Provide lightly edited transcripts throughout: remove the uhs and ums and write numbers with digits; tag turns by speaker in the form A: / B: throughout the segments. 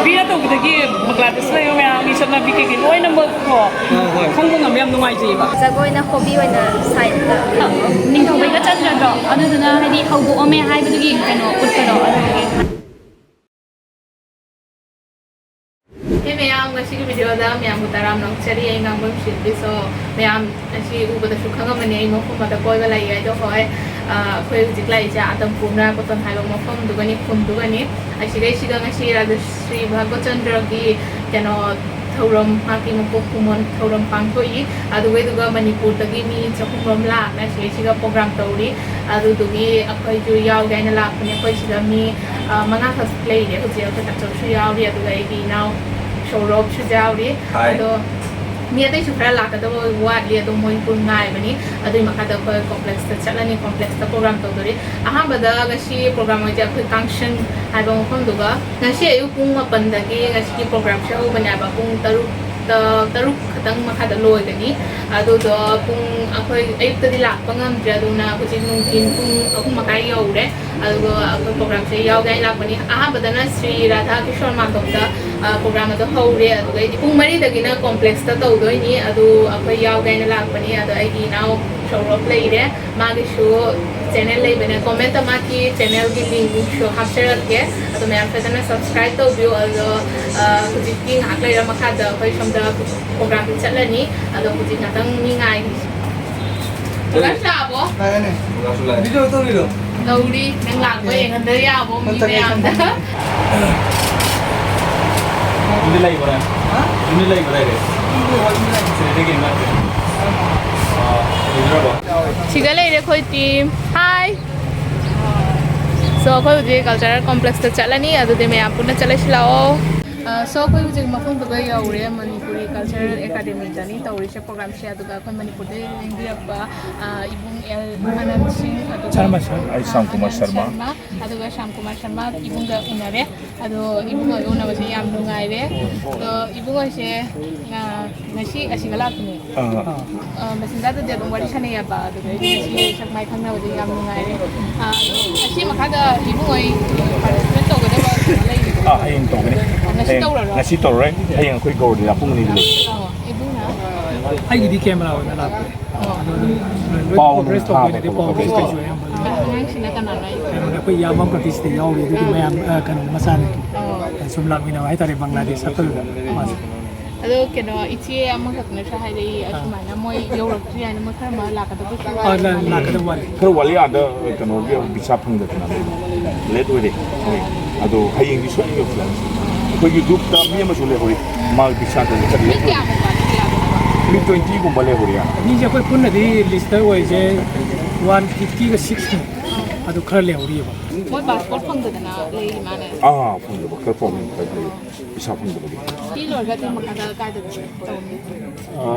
A: ꯅꯨꯄꯤꯅ ꯇꯧꯕꯗꯒꯤ ꯕꯪꯒ꯭ꯂꯥꯗꯦꯁ ꯂꯩꯕ ꯃꯌꯥꯝꯒꯤ ꯆꯠꯅꯕꯤ ꯀꯩꯀꯩ ꯂꯣꯏꯅꯃꯛ ꯀꯣ ꯈꯪꯕ ꯉꯝꯕ ꯌꯥꯝ ꯅꯨꯡꯉꯥꯏꯖꯩꯕ
B: ꯖꯒꯣꯏꯅ ꯍꯣꯕꯤ ꯑꯣꯏꯅ ꯁꯥꯏꯠꯇ
C: ꯅꯤꯡꯊꯧꯕꯩꯒ ꯆꯠꯇ꯭ꯔꯗ꯭ꯔꯣ ꯑꯗꯨꯗꯨꯅ ꯍꯥꯏꯗꯤ ꯍꯧꯗꯣꯛꯑꯝꯃꯦ ꯍꯥꯏꯕꯗꯨꯒꯤ ꯀꯩꯅꯣ ꯎꯠꯄꯗꯣ ꯑꯗꯨꯗꯨꯒꯤ
D: Hey ma'am, ngasi video da ma'am utaram nang chari ay nang bang shilpi so ma'am asi ubada shukhanga mani ay mo mata koi bala ay do hoy khoi jiklai ja atam purna ko ton halong mo phom dugani phum dugani asi gai siga ngasi Rajashri Bhagwachandra gi kano thauram maki mo kumon thauram pangthoi adu wei duga Manipur tagi mi chakhum la na siga program tauri adu dugi akhoi ju yaw gaina la phane khoi siga mi manga khas play de hujia ko ta chu yaw ri adu gai gi now showroom shujauri ado mi ate chukra la ka do wat li ado moi pun ngai bani ado makada ko complex ta chalani complex ta program to dori aha bada gashi program ja khu function ai bang khom duga gashi ayu pung ma pandagi gashi program show banya ba pung taruk khatang makada loi gani ado do pung akhoi ayuk ta dilak pangam ja do na ko jin nung tin pung akum makai yaure ado akhoi program se yaw gai lak bani aha bada na Sri Radha Kishore Madhop program ado haure ado gai pung mari dagina complex ta tawdoi ni ado akhoi yaw gai na lak bani ado ai gi now showroom play re magi show channel lay bane comment ma ki channel ki link show hapsar ke ado me apna na subscribe to view ado kujit ki hak lay ra makha da khoi samda program chalani ado kujit natang ni ngai Tugas na bo?
E: Kaya na. Video to video.
D: Dauri nang lang ko eh handa ya bo mi me anda
F: Nilai ko na. Ha? Nilai ko na rin. Sige game natin.
D: Siga lay re khoi team. Hi. So khoi je cultural complex ta chalani adu de me apuna chalaisilao. So khoi je mafung to ga yaure Manipuri Cultural Academy tani tauri se program se adu ga khoi Manipur de India ba ibung el Anand Singh adu
F: Sharma sir. Ai Sam Kumar Sharma.
D: adu ga Sham Kumar Sharma ibung ga unare adu ibung ga una ba se yam nungai re to ibung ga se ngasi asigala kini masinda de dong wari sane ya ba adu ga si sak mai khang na ba je yam nungai re asi makha da ibung oi participate to ga da ba lei
F: Hayang to gani. Ngasi to right. Hayang akhoi go de apung ni le.
D: ibung na
A: ai gidi camera wala la
F: Pau
A: press to ne de pau press to yam
D: ngang sina kana nai
A: ko yamam practice de yaw de mayam kan masane sumlak mina ai tare Bangladesh atul mas
D: ado keno ichi amma khakna sha hai dei asmana moi yorok tri ana ma khar ma la ka to
A: la ka da wali
F: Karo wali ada kano ge bisa phang da kana let we de. Ado hayang di so yo plan. Ko YouTube ta mi ma sule hori ma bisa da le.
D: kya mo ba kya
F: Mi 20 ko bale hori ya.
A: ni je ko punna di list wai je 150 ga 60 adu khar le hori ba
D: moi passport phang da na lei ma ne
F: Ah, phang da ka form ka bisa phang da.
D: ti lor ga te ma ka da to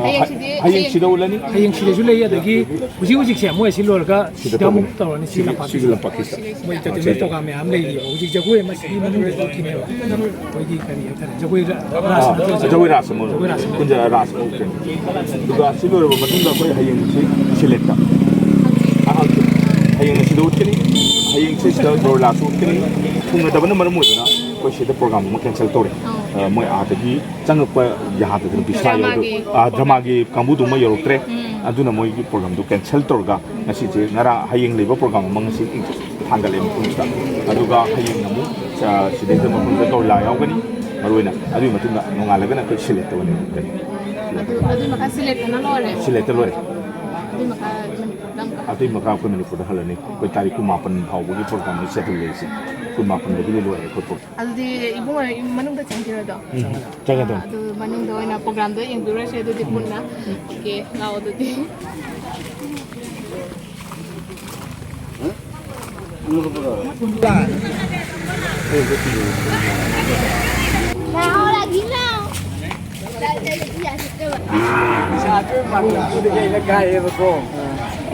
D: hayang si de
F: Hayang sida ulani.
A: hayang sile jule ya dagi uji uji se mo si lor ga sida mu to ni sila pa
F: Sila Pakistan.
A: mo ita te to ga me am le di uji jago ma si manu de ki ne ba ko di kari ta jago ras
F: Jawi rasa mo. Kunja rasa mo. Duga silo ro matunga ko hayang si select. Hayang sida utkini. Hayang sida dor la su utkini. Kunga da bana maru na ko sida program mo cancel tore. Moi atagi changak pa yaha da bisa yo drama gi kambu du mo yoroktre. Aduna moi gi program du cancel torga ngasi je ngara hayang leba program mang si thangale mo kunsta. Aduga hayang namu sa sida da mo da dor la yaw gani maruina adu matunga nongalaga na ko select wani
D: adu ma ka select na lore
F: select lore
D: adu ma ka dang
F: atu maka ko Manipur da halani ko tariku mapan hawgi program ni settle lesi ko mapan da bile lore ko to
D: adu di ibu manung da changiro do
F: jaga do
D: adu manung do na program do yang dura se do di punna okay lao do di
B: Mau lagi now.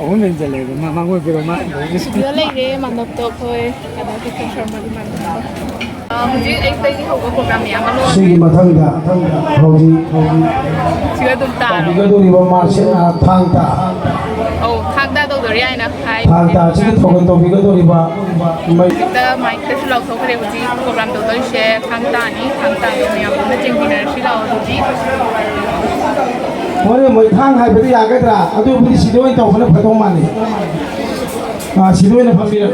A: o men jale ma ma ngoi pero ma
D: Dia lay re manok to khoi kada ki control ma di man hujik ai tai ni hoga program ya mano
E: Sigi mathangda hauji
D: siga dum ta
E: biga do ni ba ma se thang ta
D: oh thang da do ꯇꯧꯗꯣꯔꯤ ꯍꯥꯏꯅ ꯍꯥꯏ
E: ทางตาซึ่งถกกันตรงนี้ก็ตัวนี้ว่าไม่
D: ꯗ ꯃꯥꯏꯛꯇꯁꯨ ꯂꯥꯎꯊꯣꯛꯈ꯭ꯔꯦ ꯍꯧꯖꯤꯛ programme ꯇꯧꯗꯣꯏꯁꯦ ꯈꯥꯡ ꯇꯥꯅꯤ ꯈꯥꯡ ꯇꯥꯅꯤ ꯃꯌꯥꯝ ꯄꯨꯟꯅ ꯆꯦꯡꯃꯤꯟꯅꯔꯁꯤ ꯂꯥꯛꯑꯣ ꯍꯧꯖꯤꯛ
E: เพราะเนี่ยมวยทางให้ไปที่ยากระดาษเอาตัวพี่สีด้วยต่อมันเผยตรงมันนี่สีด้วยนะพังดีเลย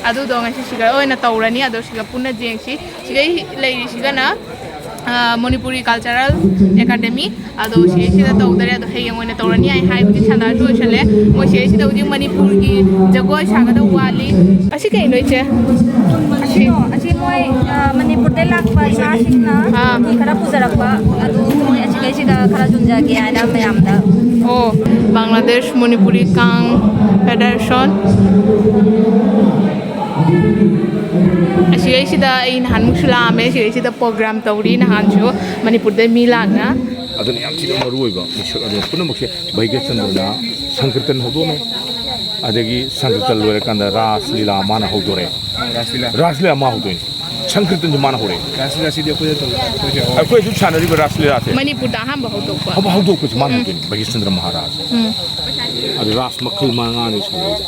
D: ꯑꯗꯨꯗꯣ ꯉꯁꯤ ꯁꯤꯒ ꯑꯣꯏꯅ ꯇꯧꯔꯅꯤ ꯑꯗꯣ ꯁꯤꯒ ꯄꯨꯟꯅ ꯌꯦꯡꯁꯤ ꯁꯤꯒꯩ ꯂꯩꯔꯤꯁꯤꯒꯅ ꯃꯅꯤꯄꯨꯔꯤ ꯀꯜꯆꯔꯦꯜ ꯑꯦꯀꯥꯗꯦꯃꯤ ꯑꯗꯣ ꯁꯤꯒꯩꯁꯤꯗ ꯇꯧꯗꯔꯦ ꯑꯗꯣ ꯍꯌꯦꯡ ꯑꯣꯏꯅ ꯇꯧꯔꯅꯤ ꯍꯥꯏ ꯍꯧꯖꯤꯛ ꯁꯥꯟꯅꯔꯁꯨ ꯂꯣꯏꯁꯜꯂꯦ ꯃꯣꯏ ꯁꯤꯒꯩꯁꯤꯗ ꯍꯧꯖꯤꯛ ꯃꯅꯤꯄꯨꯔꯒꯤ ꯖꯒꯣꯏ ꯁꯥꯒꯗꯕ ꯋꯥꯠꯂꯤ ꯑꯁꯤ ꯀꯩꯅꯣ ꯏꯆꯦ
B: ꯑꯁꯤ ꯃꯣꯏ ꯃꯅꯤꯄꯨꯔꯗꯩ ꯂꯥꯛꯄ ꯏꯃꯥꯁꯤꯡꯅ ꯐꯤ ꯈꯔ ꯄꯨꯖꯔꯛꯄ ꯑꯗꯨ ꯃꯣꯏ ꯑꯁꯤꯒꯩꯁꯤꯗ ꯈꯔ ꯌꯣꯟꯖꯒꯦ ꯍꯥꯏꯅ ꯃꯌꯥꯝꯗ
D: ꯑꯣ ꯕꯪꯒ꯭ꯂꯥꯗꯦꯁ ꯃꯅꯤꯄꯨꯔꯤ ꯀꯥꯡ ꯐꯦꯗꯔꯦꯁꯟ ꯑꯁꯤꯒꯩꯁꯤꯗ ꯑꯩ ꯅꯍꯥꯟꯃꯨꯛꯁꯨ ꯂꯥꯛꯑꯝꯃꯦ ꯁꯤꯒꯩꯁꯤꯗ ꯄ꯭ꯔꯣꯒ꯭ꯔꯥꯝ ꯇꯧꯔꯤ ꯅꯍꯥꯟꯁꯨ ꯃꯅꯤꯄꯨꯔꯗ ꯃꯤ ꯂꯥꯛꯅ
F: ꯑꯗꯨꯅ ꯌꯥꯝ ꯊꯤꯅ ꯃꯔꯨꯑꯣꯏꯕ ꯃꯤꯁꯛ ꯑꯗꯨ ꯄꯨꯝꯅꯃꯛꯁꯦ ꯚꯩꯒ꯭ꯌꯆꯟꯗ꯭ꯔꯅ ꯁꯪꯀꯤꯔꯇꯟ ꯍꯧꯗꯣꯛꯑꯝꯃꯦ ꯑꯗꯒꯤ ꯁꯪꯀꯤꯔꯇꯟ ꯂꯣꯏꯔꯀꯥꯟꯗ ꯔꯥꯁ ꯂꯤꯂꯥ ꯃꯥꯅ ꯍꯧꯗꯣꯔꯛꯑꯦ ꯔꯥꯁ ꯂꯤꯂꯥ ꯃꯥ ꯍꯧꯗꯣꯏꯅꯤ ꯁꯪꯀꯤꯔꯇꯟꯁꯨ ꯃꯥꯅ ꯍꯧꯔꯛꯑꯦ ꯔꯥꯁ ꯂꯤꯂꯥꯁꯤꯗꯤ ꯑꯩꯈꯣꯏ ꯑꯗꯨꯝ ꯁꯥꯟꯅꯔꯤꯕ ꯔꯥꯁ ꯂꯤꯂꯥꯁꯦ
D: ꯃꯅꯤꯄꯨꯔꯗ ꯑꯍꯥꯟꯕ ꯍꯧꯗꯣꯛꯄ
F: ꯍꯧꯗꯣꯛꯄꯁꯤ ꯃꯥꯅ ꯍꯧꯗꯣꯏꯅꯤ ꯚꯩꯒ꯭ꯌꯆꯟꯗ꯭ꯔ ꯃꯍꯥꯔꯥꯖ ꯑꯗꯨ ꯔꯥꯁ ꯃꯈꯜ ꯃꯉꯥꯅꯤ ꯁꯥꯟꯅꯔꯤꯁꯦ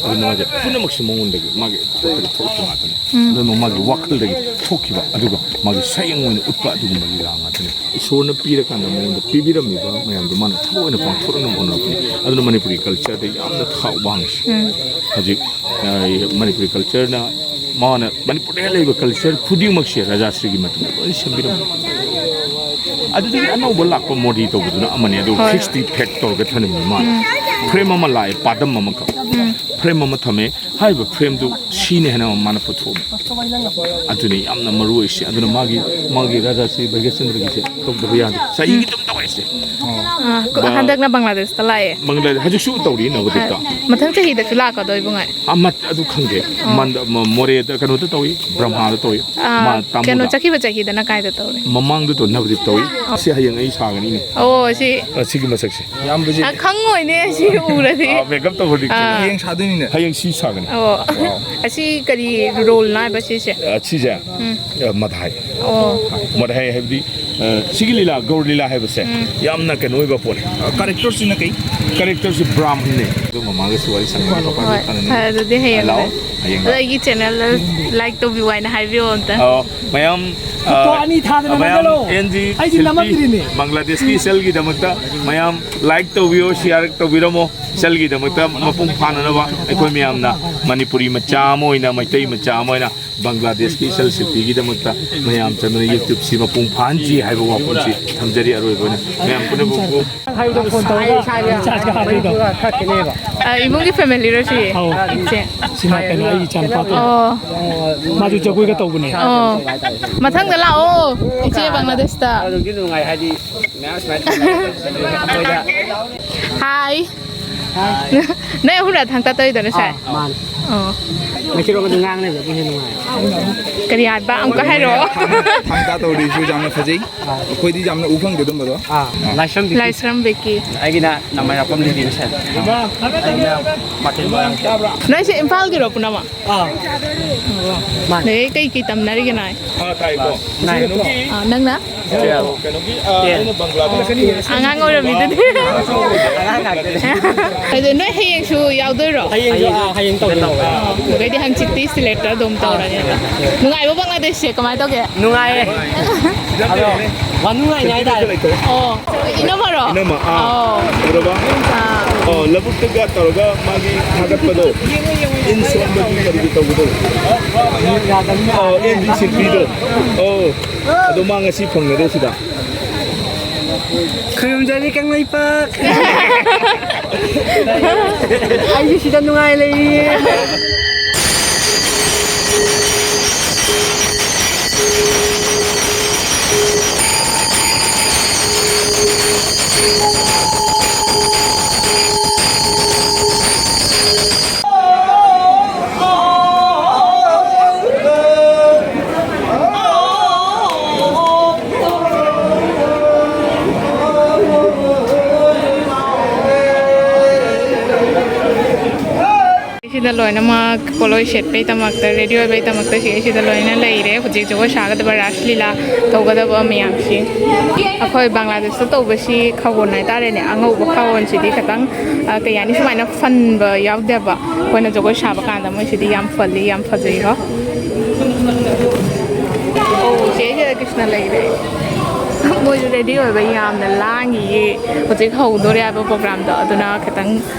F: ꯑꯗꯨꯅ ꯃꯥꯁꯦ ꯄꯨꯝꯅꯃꯛꯁꯤ ꯃꯉꯣꯟꯗꯒꯤ ꯃꯥꯒꯤ ꯊꯣꯛꯇꯒꯤ ꯊꯣꯛꯈꯤꯕ ꯉꯥꯛꯇꯅꯤ ꯑꯗꯨꯅ ꯃꯥꯒꯤ ꯋꯥꯈꯜꯗꯒꯤ ꯊꯣꯛꯈꯤꯕ ꯑꯗꯨꯒ ꯃꯥꯒꯤ ꯁꯩꯌꯦꯡ ꯑꯣꯏꯅ ꯎꯠꯄ ꯑꯗꯨꯒꯨꯝꯕ ꯂꯤꯂꯥ ꯉꯥꯛꯇꯅꯤ ꯏꯁꯣꯔꯅ ꯄꯤꯔꯀꯥꯟꯗ ꯃꯉꯣꯟꯗ ꯄꯤꯕꯤꯔꯝꯃꯤꯕ ꯃꯌꯥꯝꯗꯣ ꯃꯥꯅ ꯊꯑꯣꯏꯅ ꯄꯥꯡꯊꯣꯛꯅꯕ ꯍꯣꯠꯅꯔꯛꯄꯅꯤ ꯑꯗꯨꯅ ꯃꯅꯤꯄꯨꯔꯤ ꯀꯜꯆꯔꯗ ꯌꯥꯝꯅ ꯊꯥꯛ ꯋꯥꯡꯉꯤ ꯍꯧꯖꯤꯛ ꯃꯅꯤꯄꯨꯔꯤ ꯀꯜꯆꯔꯅ ꯃꯥꯅ ꯃꯅꯤꯄꯨꯔꯗ ꯂꯩꯕ ꯀꯜꯆꯔ ꯈꯨꯗꯤꯡꯃꯛꯁꯦ ꯔꯥꯖꯥꯁ꯭ꯔꯤꯒꯤ ꯃꯇꯨꯡꯗ ꯂꯣꯏꯅ ꯁꯦꯝꯕꯤꯔꯝꯃꯤ ꯑꯗꯨꯗꯒꯤ ꯑꯅꯧꯕ ꯂꯥꯛꯄ ꯃꯣꯗꯤ ꯇꯧꯕꯗꯨꯅ ꯑꯃꯅꯤ ꯑꯗꯨ ꯐꯤꯛꯁꯇꯤ ꯐꯦꯛ ꯇꯧꯔꯒ ꯊꯝꯃꯤ ꯃꯥꯅ ꯐ꯭ꯔꯦꯝ ꯑꯃ ꯂꯥꯛꯑꯦ ꯄꯥꯗꯝ ꯑꯃꯈꯛ ꯐ꯭ꯔꯦꯝ ꯑꯃ ꯊꯝꯃꯦ ꯍꯥꯏꯔꯤꯕ ꯐ꯭ꯔꯦꯝꯗꯨ ꯁꯤꯅꯦ ꯍꯥꯏꯅ ꯃꯥꯅ ꯄꯨꯊꯣꯛꯑꯝꯃꯤ ꯑꯗꯨꯅꯤ ꯌꯥꯝꯅ ꯃꯔꯨ ꯑꯣꯏꯁꯤ ꯑꯗꯨꯅ ꯃꯥꯒꯤ ꯔꯥꯖꯥꯁ꯭ꯔꯤ ꯚꯩꯒ꯭ꯌꯆꯟꯗ꯭ꯔꯒꯤꯁꯦ ꯇꯧꯗꯕ ꯌꯥꯗꯦ ꯆꯍꯤꯒꯤ ꯑꯗꯨꯝ ꯇꯧꯋꯦ ꯅꯨꯡꯉꯥꯏꯁꯦ
D: ꯍꯟꯗꯛꯅ ꯕꯪꯒ꯭ꯂꯥꯗꯦꯁꯇ ꯂꯥꯛꯑꯦ
F: ꯃꯪꯒꯂꯥꯗꯦꯁ ꯍꯧꯖꯤꯛꯁꯨ ꯇꯧꯔꯤ ꯅꯕꯗꯤꯞꯇ
D: ꯃꯊꯪ ꯆꯍꯤꯗꯁꯨ ꯂꯥꯛꯀꯗꯣꯏꯕ ꯉꯥꯏ
F: ꯑꯃꯠ ꯑꯗꯨ ꯈꯪꯗꯦ ꯃꯣꯔꯦꯗ ꯀꯩꯅꯣꯗ ꯇꯧꯏ ꯕ꯭ꯔꯍ꯭ꯃꯥꯗ ꯇꯧꯏ
D: ꯀꯩꯅꯣ ꯆꯠꯈꯤꯕ ꯆꯍꯤꯗꯅ ꯀꯥꯏꯗ ꯇꯧꯔꯦ
F: ꯃꯃꯥꯡꯗ ꯅꯕꯗꯤꯞ ꯇꯧꯏ ꯁꯤ ꯍꯌꯦꯡ ꯑꯩ ꯁꯥꯒꯅꯤꯅꯦ
D: ꯑꯣ ꯁꯤ
F: ꯁꯤꯒꯤ ꯃꯁꯛꯁꯦ
D: ꯈꯪꯉꯣꯏꯅꯦ ꯁꯤ ꯎꯔꯗꯤ
F: ꯃꯦꯀꯞ ꯇꯧꯕꯗꯤ
E: ꯍꯌꯦꯡ ꯁꯥꯗꯣꯏꯅꯤꯅꯦ
F: ꯍꯌꯦꯡ ꯁꯤ ꯁꯥꯒꯅꯤ
D: ꯑꯣ ꯑꯁꯤ ꯀꯔꯤ ꯔꯣꯜꯅꯣ ꯍꯥꯏꯕ ꯁꯤꯁꯦ
F: ꯁꯤꯁꯦ ꯃꯙꯥꯏ
D: ꯑꯣ
F: ꯃꯙꯥꯏ ꯍꯥꯏꯕꯗꯤ ꯁꯤꯒꯤ ꯂꯤꯂꯥ ꯒꯧꯔ ꯂꯤꯂꯥ ꯍꯥꯏꯕꯁꯦ ꯌꯥꯝꯅ ꯀꯩꯅꯣ ꯑꯣꯏꯕ ꯄꯣꯠꯅꯦ ꯀꯔꯦꯛꯇꯔꯁꯤꯅ ꯀꯔꯦꯛꯇꯔꯁꯤ ꯕ꯭ꯔꯥꯍ꯭ꯃꯟꯅꯦ ꯑꯗꯨ ꯃꯃꯥꯡꯗꯁꯨ ꯋꯥꯔꯤ
D: ꯍꯣꯏ ꯑꯗꯨꯗꯤ ꯍꯌꯦꯡ
F: ꯂꯥꯛꯑꯣ ꯍꯌꯦꯡ
D: ꯑꯗꯣ ꯑꯩꯒꯤ ꯆꯦꯅꯦꯜꯗ ꯂꯥꯏꯛ ꯇꯧꯕꯤꯌꯨ ꯍꯥꯏꯅ ꯍꯥꯏꯕꯤꯌꯣ ꯑꯝꯇ
F: ꯃꯌꯥꯝ
A: ꯑꯅꯤ ꯊꯥꯗꯅ
F: ꯃꯌꯥꯝ
A: ꯅꯪꯒꯂꯣ
F: ꯑꯦꯟꯖꯤ
A: ꯑꯩꯗꯤ ꯅꯝꯃꯛꯇ꯭ꯔꯤꯅꯦ
F: ꯕꯪꯒ꯭ꯂꯥꯗꯦꯁꯀꯤ ꯏꯆꯜꯒꯤꯗꯃꯛꯇ ꯃꯌꯥꯝ ꯂꯥꯏꯛ ꯇꯧꯕꯤꯌꯣ ꯁꯤꯌꯥꯔ ꯇꯧꯕꯤꯔꯝꯃꯣ ꯏꯆꯜꯒꯤꯗꯃꯛꯇ ꯃꯄꯨꯡ ꯐꯥꯅꯅꯕ ꯑꯩꯈꯣꯏ ꯃꯌꯥꯝꯅ ꯃꯅꯤꯄꯨꯔꯤ ꯃꯆꯥ ꯑꯃ ꯑꯣꯏꯅ ꯃꯩꯇꯩ ꯃꯆꯥ ꯑꯃ ꯑꯣꯏꯅ ꯕꯪꯒ꯭ꯂꯥꯗꯦꯁꯀꯤ ꯏꯆꯜ ꯁꯤꯜꯄꯤꯒꯤꯗꯃꯛꯇ ꯃꯌꯥꯝ ꯆꯪꯗꯨꯅ ꯌꯨꯇ꯭ꯌꯨꯕꯁꯤ ꯃꯄꯨꯡ ꯐꯥꯍꯟꯁꯤ ꯍꯥꯏꯕ ꯋꯥꯐꯝꯁꯤ ꯊꯝꯖꯔꯤ ꯑꯔꯣꯏꯕ ꯑꯣꯏꯅ ꯃꯌꯥꯝ ꯄꯨꯝꯅꯃꯛꯄꯨ
A: ꯍꯥꯏꯕꯗ ꯐꯣꯟ ꯇꯧꯔꯒ ꯆꯥꯔꯖꯀ ꯍꯥꯞꯄꯤꯗꯣ
D: ꯏꯃꯨꯡꯒꯤ ꯐꯦꯃꯤꯂꯤꯔꯣ ꯁꯤ ꯏꯆꯦ
A: ꯁꯤꯅ ꯀꯩꯅꯣ ꯑꯩꯒꯤ ꯏꯆꯥꯅꯨꯄꯥ
D: ꯑꯣ
A: ꯃꯥꯁꯨ ꯖꯒꯣꯏꯒ ꯇꯧꯕꯅꯦ
D: ꯑꯣ ꯃꯊꯪꯗ ꯂꯥꯛꯑꯣ ꯏꯆꯦ ꯕꯪꯒ꯭ꯂꯥꯗꯦꯁꯇ
G: ꯅꯨꯡꯉꯥꯏ ꯍꯥꯏꯗꯤ ꯃꯌꯥꯝ ꯁꯨꯃꯥꯏꯅ
D: ꯍꯥꯏ ꯅꯣꯏ ꯑꯍꯨꯝꯔ ꯊꯥꯡ ꯇꯠꯇꯣꯏꯗꯣ ꯉꯁꯥꯏ
G: ꯃꯥꯅꯤ
D: ꯑꯣ
G: ꯃꯩꯇꯩꯔꯣꯝꯗ ꯉꯥꯡꯅꯕ ꯑꯗꯨ ꯍꯦꯟꯅ ꯅꯨꯡꯉꯥꯏ
D: ꯀꯔꯤ ꯍꯥꯏꯕ ꯑꯃꯨꯛꯀ ꯍꯥꯏꯔꯛꯑꯣ
H: ꯊꯥꯡ ꯇꯥ ꯇꯧꯔꯤꯁꯨ ꯌꯥꯝꯅ ꯐꯖꯩ ꯑꯩꯈꯣꯏꯗꯤ ꯌꯥꯝꯅ ꯎ ꯐꯪꯗꯦ ꯑꯗꯨꯝꯕꯗꯣ
D: ꯂꯥꯏꯁ꯭ꯔꯝ ꯕꯦꯛꯀꯤ
G: ꯑꯩꯒꯤꯅ ꯅꯃꯥꯏꯔꯥꯛꯄꯝ ꯂꯤꯕꯤꯅ ꯁꯦꯠ
D: ꯅꯣꯏꯁꯦ ꯏꯝꯐꯥꯜꯒꯤꯔꯣ ꯄꯨꯝꯅꯃꯛ ꯅꯣꯏ ꯀꯩ ꯇꯝꯅꯔꯤꯒꯦ ꯅꯣꯏ
F: ꯇꯥꯏꯀꯣ
D: ꯅꯪꯅ
F: ꯀꯩꯅꯣꯒꯤ ꯑꯩꯅ ꯕꯪꯒ꯭ꯂꯥꯗꯦꯁ
D: ꯑꯉꯥꯡ ꯑꯣꯏꯔꯝꯃꯤꯗꯨꯗꯤ ꯑꯗꯨ ꯅꯣꯏ ꯍꯌꯦꯡꯁꯨ ꯌꯥꯎꯗꯣꯏꯔꯣ
G: ꯍꯌꯦꯡ ꯇꯧꯋꯦ
D: ꯑꯗꯨꯗꯩꯗꯤ ꯍꯪꯆꯤꯠꯇꯤ ꯁꯤꯂꯦꯛꯇꯔ ꯑꯗꯨꯝ ꯇꯧꯔꯅꯦꯕ ꯅꯨꯡꯉꯥꯏꯕ ꯕꯪꯒ꯭ꯂꯥꯗꯦꯁꯁꯦ ꯀꯃꯥꯏꯅ ꯇꯧꯒꯦ
G: ꯅꯨꯡꯉꯥꯏꯌꯦ ꯑꯗꯣ ꯋꯥ ꯅꯨꯡꯉꯥꯏꯅꯤ ꯍꯥꯏꯇꯥꯔꯦ
D: ꯑꯣ ꯏꯅꯝꯃꯔꯣ
F: ꯏꯅꯝꯃ
D: ꯑꯣ
F: ꯎꯔꯕ ꯂꯧꯕꯨꯛꯇꯒ ꯇꯧꯔꯒ ꯃꯥꯒꯤ ꯊꯥꯒꯠꯄꯗꯣ ꯏꯟ ꯁꯣꯟꯕꯒꯤ ꯀꯔꯤꯒꯤ ꯇꯧꯕꯗꯣ ꯑꯦꯟꯗꯤ ꯁꯤꯜꯄꯤꯗꯣ ꯑꯗꯣ ꯃꯥ ꯉꯁꯤ ꯐꯪꯅꯔꯦ ꯁꯤꯗ
G: ꯈꯨꯔꯨꯝꯖꯔꯤ ꯀꯪꯂꯩꯄꯥꯛ ꯑꯩꯁꯨ ꯁꯤꯗ ꯅꯨꯡꯉꯥꯏ ꯂꯩꯔꯤꯌꯦ
D: ꯁꯤꯗ ꯂꯣꯏꯅꯃꯛ ꯄꯣꯂꯣꯏ ꯁꯦꯠꯄꯩꯗꯃꯛꯇ ꯔꯦꯗꯤ ꯑꯣꯏꯕꯩꯗꯃꯛꯇ ꯁꯤꯗ ꯂꯣꯏꯅ ꯂꯩꯔꯦ ꯍꯧꯖꯤꯛ ꯖꯒꯣꯏ ꯁꯥꯒꯗꯕ ꯔꯥꯁ ꯂꯤꯂꯥ ꯇꯧꯒꯗꯕ ꯃꯌꯥꯝꯁꯤ ꯑꯩꯈꯣꯏ ꯕꯪꯒ꯭ꯂꯥꯗꯦꯁꯇ ꯇꯧꯕꯁꯤ ꯈꯥꯎꯕꯣꯟ ꯍꯥꯏꯇꯥꯔꯦꯅꯦ ꯑꯉꯧꯕ ꯈꯥꯎꯕꯣꯟꯁꯤꯗꯤ ꯈꯤꯇꯪ ꯀꯩ ꯍꯥꯏꯅꯤ ꯁꯨꯃꯥꯏꯅ ꯐꯟꯕ ꯌꯥꯎꯗꯦꯕ ꯑꯩꯈꯣꯏꯅ ꯖꯒꯣꯏ ꯁꯥꯕ ꯀꯥꯟꯗ ꯃꯣꯏꯁꯤꯗꯤ ꯌꯥꯝ ꯐꯜꯂꯤ ꯌꯥꯝ ꯐꯖꯩꯀꯣ ꯁꯤꯗ ꯀ꯭ꯔꯤꯁꯅ ꯂꯩꯔꯦ ꯃꯣꯏꯁꯨ ꯔꯦꯗꯤ ꯑꯣꯏꯕ ꯌꯥꯝꯅ ꯂꯥꯡꯉꯤꯌꯦ ꯍꯧꯖꯤꯛ ꯍꯧꯗꯣꯔꯦ ꯍꯥꯏꯕ ꯄ꯭ꯔꯣꯒ꯭ꯔꯥꯝꯗꯣ ꯑꯗꯨꯅ ꯈꯤꯇꯪ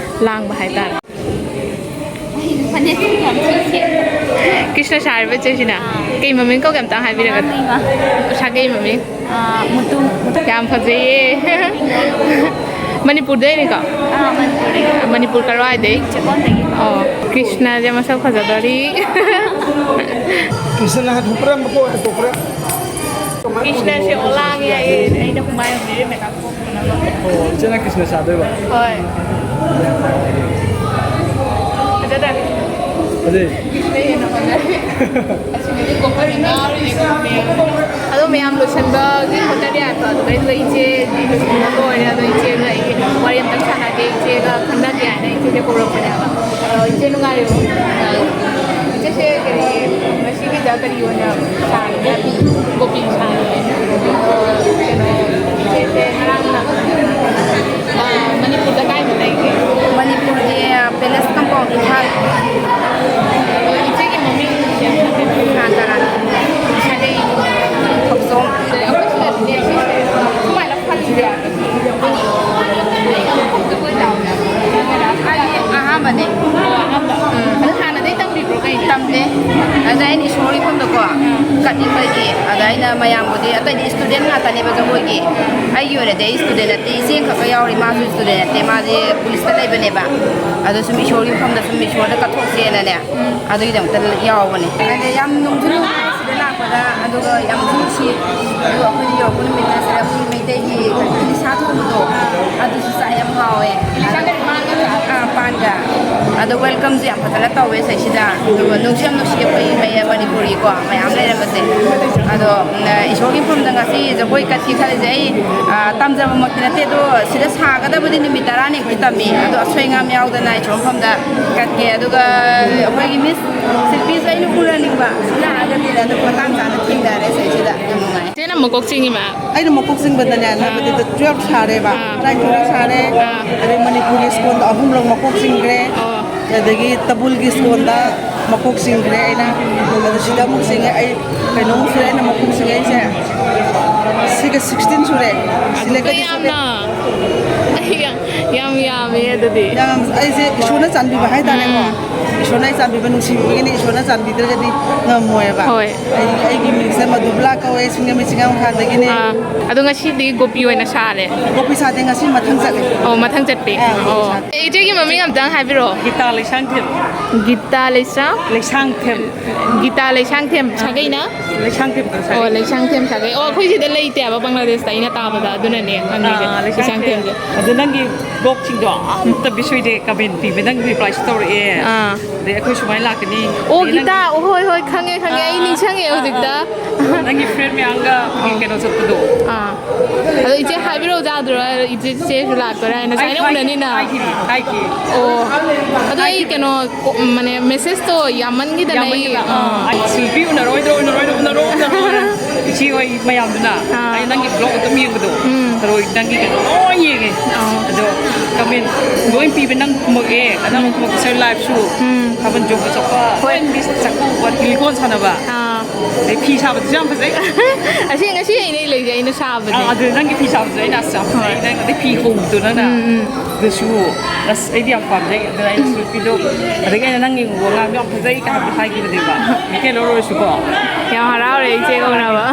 D: ꯂꯥꯡꯕ ꯍꯥꯏꯇꯥꯔꯦ ꯀ꯭ꯔꯤꯁꯅ ꯁꯥꯔꯤꯕ ꯆꯦꯁꯤꯅ ꯀꯩ ꯃꯃꯤꯡ ꯀꯧꯒꯦ ꯑꯝꯇꯪ ꯍꯥꯏꯕꯤꯔꯒ ꯁꯥꯒꯩ ꯃꯃꯤꯡ ꯌꯥꯝ ꯐꯖꯩꯌꯦ ꯃꯅꯤꯄꯨꯔꯗꯩꯅꯤꯀꯣ ꯃꯅꯤꯄꯨꯔ ꯀꯔꯋꯥꯏꯗꯩ ꯑꯣ ꯀ꯭ꯔꯤꯁꯅꯁꯦ ꯃꯁꯛ ꯐꯖꯗꯣꯔꯤ
E: ꯀ꯭ꯔꯤꯁꯅ ꯍꯥꯊꯣꯛꯄ꯭ꯔꯥ ꯃꯀꯣꯛ ꯍꯥꯊꯣꯛꯄ꯭ꯔꯥ
D: ꯀ꯭ꯔꯤꯁꯅꯁꯦ ꯑꯣꯂꯥꯡꯉꯦ ꯑꯩꯅ ꯍꯨꯃꯥꯏ ꯍꯨꯝꯕꯤꯔꯦ ꯃꯦꯀꯞ ꯊꯣꯛꯅꯕ
G: ꯑꯣ ꯏꯆꯦꯅ ꯀ꯭ꯔꯤꯁꯅ ꯁꯥꯗꯣꯏꯕ
D: ꯍꯣꯏ ꯐꯖꯗ꯭ꯔꯥ
G: ꯑꯗꯨꯗꯤ
D: ꯀ꯭ꯔꯤꯁꯅ ꯍꯦꯟꯅ ꯐꯖꯔꯦ ꯑꯁꯤꯗꯤ ꯀꯣꯄꯔꯤ ꯉꯥꯎꯔꯤꯅꯦ ꯑꯗꯣ ꯃꯌꯥꯝ ꯂꯣꯏꯁꯤꯟꯕꯒꯤ ꯍꯣꯠꯅꯔꯤ ꯍꯥꯏꯕ ꯑꯗꯨꯒ ꯏꯆꯦ ꯂꯣꯏꯁꯤꯟꯕ ꯂꯣꯏꯔꯦ ꯑꯗꯣ ꯏꯆꯦꯒ ꯑꯩ ꯋꯥꯔꯤ ꯑꯝꯇꯪ ꯁꯥꯟꯅꯒꯦ ꯏꯆꯦꯒ ꯈꯪꯅꯒꯦ ꯍꯥꯏꯅ ꯏꯆꯦꯁꯦ ꯀꯧꯔꯛꯄꯅꯦꯕ ꯑꯗꯣ ꯏꯆꯦ ꯅꯨꯡꯉꯥꯏꯔꯤꯕꯣ ꯏꯆꯦꯁꯦ ꯀꯔꯤ ꯉꯁꯤꯒꯤꯗ ꯀꯔꯤ ꯑꯣꯏꯅ ꯁꯥꯔꯤꯒꯦ ꯀꯣꯄꯤ ꯁꯥꯔꯤꯒꯦ ꯀꯩꯅꯣ ꯏꯆꯦꯁꯦ ꯉꯔꯥꯡ ꯃꯅꯤꯄꯨꯔꯗ ꯀꯥꯏꯗ ꯂꯩꯒꯦ
B: ꯃꯅꯤꯄꯨꯔꯒꯤ ꯄꯦꯂꯦꯁ ꯀꯝꯄꯥꯎꯟ ꯏꯝꯐꯥꯜ
D: ꯏꯆꯦꯒꯤ ꯃꯃꯤꯡ
B: ꯉꯥꯟꯇꯔꯥꯅꯤ
D: ꯁꯥꯒꯩ
B: ꯊꯣꯛꯆꯣꯝ
D: ꯑꯩꯈꯣꯏ ꯁꯤꯗꯗꯤ ꯁꯤꯁꯦ ꯁꯨꯃꯥꯏꯅ ꯐꯜꯂꯤꯁꯦ
B: ꯑꯍꯥꯟꯕꯅꯦ
D: ꯑꯗꯣ ꯍꯥꯟꯅꯗꯩ ꯇꯝꯕꯤꯕ꯭ꯔꯣ ꯀꯩ
B: ꯇꯝꯗꯦ ꯑꯗ ꯑꯩꯅ ꯏꯁꯣꯔꯒꯤ ꯈꯨꯟꯗꯀꯣ ꯀꯠꯅꯤꯡꯕꯒꯤ ꯑꯗ ꯑꯩꯅ ꯃꯌꯥꯝꯕꯨꯗꯤ ꯑꯇꯩꯗꯤ ꯏꯁꯇꯨꯗꯦꯟ ꯉꯥꯛꯇꯅꯦꯕ ꯖꯒꯣꯏꯒꯤ ꯑꯩꯒꯤ ꯑꯣꯏꯅꯗꯤ ꯑꯩ ꯏꯁꯇꯨꯗꯦꯟ ꯅꯠꯇꯦ ꯏꯆꯦ ꯈꯛꯇ ꯌꯥꯎꯔꯤ ꯃꯥꯁꯨ ꯏꯁꯇꯨꯗꯦꯟ ꯅꯠꯇꯦ ꯃꯥꯁꯦ ꯄꯨꯂꯤꯁꯇ ꯂꯩꯕꯅꯦꯕ ꯑꯗꯣ ꯁꯨꯝ ꯏꯁꯣꯔꯒꯤ ꯃꯐꯝꯗ ꯁꯨꯝ ꯏꯁꯣꯔꯗ ꯀꯠꯊꯣꯛꯁꯦꯅꯅꯦ ꯑꯗꯨꯒꯤꯗꯃꯛꯇ ꯌꯥꯎꯕꯅꯦ ꯑꯗ ꯌꯥꯝ ꯅꯨꯡꯁꯨ ꯅꯨꯡꯉꯥꯏ ꯁꯤꯗ ꯂꯥꯛꯄꯗ ꯑꯗꯨꯒ ꯌꯥꯝ ꯅꯨꯡꯁꯤ ꯑꯗꯨꯒ ꯑꯩꯈꯣꯏꯅ ꯌꯧꯔꯛꯄ ꯅꯨꯃꯤꯠꯇ ꯁꯤꯗ ꯑꯩꯈꯣꯏ ꯃꯩꯇꯩꯒꯤ ꯁꯥ ꯊꯣꯡꯕꯗꯣ ꯑꯗꯨꯁꯨ ꯆꯥꯛ ꯌꯥꯝ ꯍꯥꯎꯋꯦ ꯄꯥꯟꯒ ꯑꯗꯣ ꯋꯦꯜꯀꯝꯁꯨ ꯌꯥꯝ ꯐꯖꯅ ꯇꯧꯋꯦ ꯁꯤꯗ ꯑꯗꯨꯒ ꯅꯨꯡꯁꯨ ꯌꯥꯝ ꯅꯨꯡꯁꯤ ꯑꯩꯈꯣꯏ ꯃꯅꯤꯄꯨꯔꯤꯀꯣ ꯃꯌꯥꯝ ꯂꯩꯔꯝꯕꯁꯦ ꯑꯗꯣ ꯏꯁꯣꯔꯒꯤ ꯃꯐꯝꯗ ꯉꯁꯤ ꯖꯒꯣꯏ ꯀꯠꯀꯦ ꯈꯜꯂꯤꯁꯦ ꯑꯩ ꯇꯝꯖꯕꯃꯛꯇꯤ ꯅꯠꯇꯦ ꯑꯗꯣ ꯁꯤꯗ ꯁꯥꯒꯗꯕꯗꯤ ꯅꯨꯃꯤꯠ 10ꯅꯤꯃꯨꯛꯇꯤ ꯇꯝꯃꯤ ꯑꯗꯣ ꯑꯁꯣꯏ ꯑꯉꯥꯝ ꯌꯥꯎꯗꯅ ꯏꯁꯣꯔ ꯃꯐꯝꯗ ꯀꯠꯀꯦ ꯑꯗꯨꯒ ꯑꯩꯈꯣꯏꯒꯤ ꯃꯤꯁ ꯁꯤꯜꯄꯤꯁꯨ ꯑꯩꯅ ꯎꯔꯅꯤꯡꯕ ꯂꯥꯛꯑꯒꯗꯤ ꯑꯗꯨ ꯃꯇꯥꯡ ꯆꯥꯅ ꯊꯦꯡꯅꯔꯦ ꯁꯤꯗ ꯌꯥꯝ ꯅꯨꯡꯉꯥꯏ
D: ꯆꯦꯅ ꯃꯀꯣꯛ ꯆꯤꯡꯉꯤꯕ
I: ꯑꯩꯅ ꯃꯀꯣꯛ ꯆꯤꯡꯕꯗꯅꯦ ꯅꯕꯗꯤꯗ 12 ꯁꯥꯔꯦꯕ ꯇꯔꯥꯅꯤꯊꯣꯏ ꯁꯥꯔꯦ ꯑꯗꯩ ꯃꯅꯤꯄꯨꯔꯒꯤ ꯁ꯭ꯀꯨꯜꯗ 3ꯂꯛ ꯃꯀꯣꯛ ꯆꯤꯡꯈ꯭ꯔꯦ ꯑꯗꯒꯤ ꯇꯕꯨꯜꯒꯤ ꯁ꯭ꯀꯨꯜꯗ ꯃꯀꯣꯛ ꯆꯤꯡꯈ꯭ꯔꯦ ꯑꯩꯅ ꯑꯗꯨ ꯁꯤꯗ ꯑꯃꯨꯛ ꯆꯤꯡꯉꯦ ꯑꯩ ꯀꯩꯅꯣꯃꯨꯛ ꯁꯨꯔꯦ ꯑꯩꯅ ꯃꯀꯣꯛ ꯆꯤꯡꯉꯛꯏꯁꯦ ꯁꯤꯒ 16 ꯁꯨꯔꯦ
D: ꯑꯗꯨꯒ ꯌꯥꯝꯅ ꯌꯥꯝ ꯌꯥꯝꯃꯦ ꯑꯗꯨꯗꯤ
I: ꯑꯩꯁꯦ ꯏꯁꯣꯔꯅ ꯆꯥꯟꯕꯤꯕ ꯍꯥꯏꯇꯥꯔꯦꯀꯣ ꯏꯁꯣꯔꯅ ꯑꯩ ꯆꯥꯟꯕꯤꯕ ꯅꯨꯡꯁꯤꯕꯤꯕꯒꯤꯅꯤ ꯏꯁꯣꯔꯅ ꯆꯥꯟꯕꯤꯗ꯭ꯔꯒꯗꯤ ꯉꯝꯃꯣꯏꯕ
D: ꯍꯣꯏ
I: ꯑꯩꯒꯤ ꯃꯤꯡꯁꯦ ꯃꯙꯨꯕꯂꯥ ꯀꯧꯋꯦ ꯁꯤꯡꯖꯃꯩ ꯆꯤꯡꯉꯥꯃꯈꯥꯗꯒꯤꯅꯤ
D: ꯑꯗꯣ ꯉꯁꯤꯗꯤ ꯒꯣꯄꯤ ꯑꯣꯏꯅ ꯁꯥꯔꯦ
I: ꯒꯣꯄꯤ ꯁꯥꯗꯦ ꯉꯁꯤ ꯃꯊꯪ ꯆꯠꯂꯦ
D: ꯑꯣ ꯃꯊꯪ ꯆꯠꯄꯤ ꯑꯣ ꯏꯆꯦꯒꯤ ꯃꯃꯤꯡ ꯑꯝꯇꯪ ꯍꯥꯏꯕꯤꯔꯛꯑꯣ
I: ꯒꯤꯇꯥ ꯂꯩꯁꯥꯡꯊꯦꯝ
D: ꯒꯤꯇꯥ
I: ꯂꯩꯁꯥꯡꯊꯦꯝ
D: ꯒꯤꯇꯥ ꯂꯩꯁꯥꯡꯊꯦꯝ ꯁꯥꯒꯩꯅ
I: ꯂꯩꯁꯥꯡꯊꯦꯝ
D: ꯑꯣ ꯂꯩꯁꯥꯡꯊꯦꯝ ꯁꯥꯒꯩ ꯑꯣ ꯑꯩꯈꯣꯏ ꯁꯤꯗ ꯂꯩꯇꯦꯕ ꯕꯪꯒ꯭ꯂꯥꯗꯦꯁꯇ ꯑꯩꯅ ꯇꯥꯕꯗ ꯑꯗꯨꯅꯅꯦ ꯈꯪꯉꯤꯁꯦ ꯂꯩꯁꯥꯡꯊꯦꯝꯁꯦ
I: ꯑꯗꯨ ꯅꯪꯒꯤ ꯕ꯭ꯂꯣꯛꯁꯤꯡꯗꯣ ꯑꯝꯇ ꯕꯤꯁꯣꯏꯗꯦ ꯀꯃꯦꯟ ꯄꯤꯕ ꯅꯪ ꯔꯤꯄ꯭ꯂꯥꯏꯁꯨ ꯇꯧꯔꯛꯑꯦ ꯑꯗꯩ ꯑꯩꯈꯣꯏ ꯁꯨꯃꯥꯏꯅ ꯂꯥꯛꯀꯅꯤ
D: ꯑꯣ ꯒꯤꯇꯥ ꯍꯣꯏ ꯍꯣꯏ ꯈꯪꯉꯦ ꯑꯩ ꯅꯤꯡꯁꯤꯡꯉꯦ ꯍꯧꯖꯤꯛꯇ
I: ꯅꯪꯒꯤ ꯐ꯭ꯔꯦꯟ ꯃꯌꯥꯝꯒ ꯀꯩꯅꯣ ꯆꯠꯄꯗꯣ
D: ꯑꯗꯣ ꯏꯆꯦ ꯍꯥꯏꯕꯤꯔꯛꯑꯣ ꯌꯥꯗ꯭ꯔꯣ ꯏꯆꯦꯁꯨ ꯂꯥꯛꯇꯣꯏꯔꯥ ꯍꯥꯏꯅ ꯁꯨꯃꯥꯏꯅ ꯎꯅꯅꯤꯅ
I: ꯍꯥꯏꯈꯤ
D: ꯑꯣ ꯑꯗꯣ ꯑꯩ ꯀꯩꯅꯣ ꯃꯥꯅꯦ ꯃꯦꯁꯦꯖꯇꯣ ꯌꯥꯝꯃꯟꯈꯤꯗꯅ
I: ꯑꯩ ꯁꯤꯜꯄꯤ ꯎꯅꯔꯣꯏꯗ꯭ꯔꯣ ꯏꯆꯦ ꯍꯣꯏ ꯃꯌꯥꯝꯗꯨꯅ ꯑꯩ ꯅꯪꯒꯤ ꯕ꯭ꯂꯣꯛ ꯑꯗꯨꯝ ꯌꯦꯡꯕꯗꯣ ꯊꯔꯣꯏ ꯅꯪꯒꯤ ꯀꯩꯅꯣ ꯂꯣꯏ ꯌꯦꯡꯉꯦ ꯑꯗꯣ ꯀꯃꯦꯟ ꯂꯣꯏ ꯄꯤꯕ ꯅꯪ ꯈꯨꯝꯃꯛꯑꯦ ꯅꯪ ꯈꯨꯝꯃꯛꯄꯁꯦ ꯂꯥꯏꯐꯁꯨ ꯊꯥꯕꯜ ꯆꯣꯡꯕ ꯆꯠꯄ ꯍꯣꯏ ꯃꯤꯁ ꯆꯥꯛꯀꯧꯕ ꯍꯤꯂꯤꯀꯣꯟ ꯁꯥꯟꯅꯕ ꯑꯗꯩ ꯐꯤ ꯁꯥꯕꯗꯨꯁꯨ ꯌꯥꯝ ꯐꯖꯩ
D: ꯑꯁꯤ ꯉꯁꯤ ꯑꯩꯅ ꯂꯩꯁꯦ ꯑꯩꯅ ꯁꯥꯕꯅꯦ
I: ꯑꯗꯨ ꯅꯪꯒꯤ ꯐꯤ ꯁꯥꯕꯗꯨꯁꯨ ꯑꯩꯅ ꯑꯁ ꯌꯥꯝ ꯐꯖꯩ ꯅꯪ ꯑꯗꯩ ꯐꯤ ꯍꯧꯕꯗꯣ ꯅꯪꯅ ꯑꯗꯨꯁꯨ ꯑꯁ ꯑꯩꯗꯤ ꯌꯥꯝ ꯄꯥꯝꯖꯩ ꯑꯗꯨꯅ ꯑꯩꯅ ꯁꯤꯜꯄꯤꯗꯣ ꯑꯗꯒꯤ ꯑꯩꯅ ꯅꯪꯒꯤ ꯋꯥꯉꯥꯡꯗꯣ ꯌꯥꯝ ꯐꯖꯩ ꯍꯥꯏꯈꯤꯕꯅꯦꯕ ꯃꯤꯀꯦꯜ ꯂꯧꯔꯁꯨꯀꯣ
D: ꯌꯥꯝ ꯍꯔꯥꯎꯔꯦ ꯏꯆꯦꯒ ꯎꯅꯕ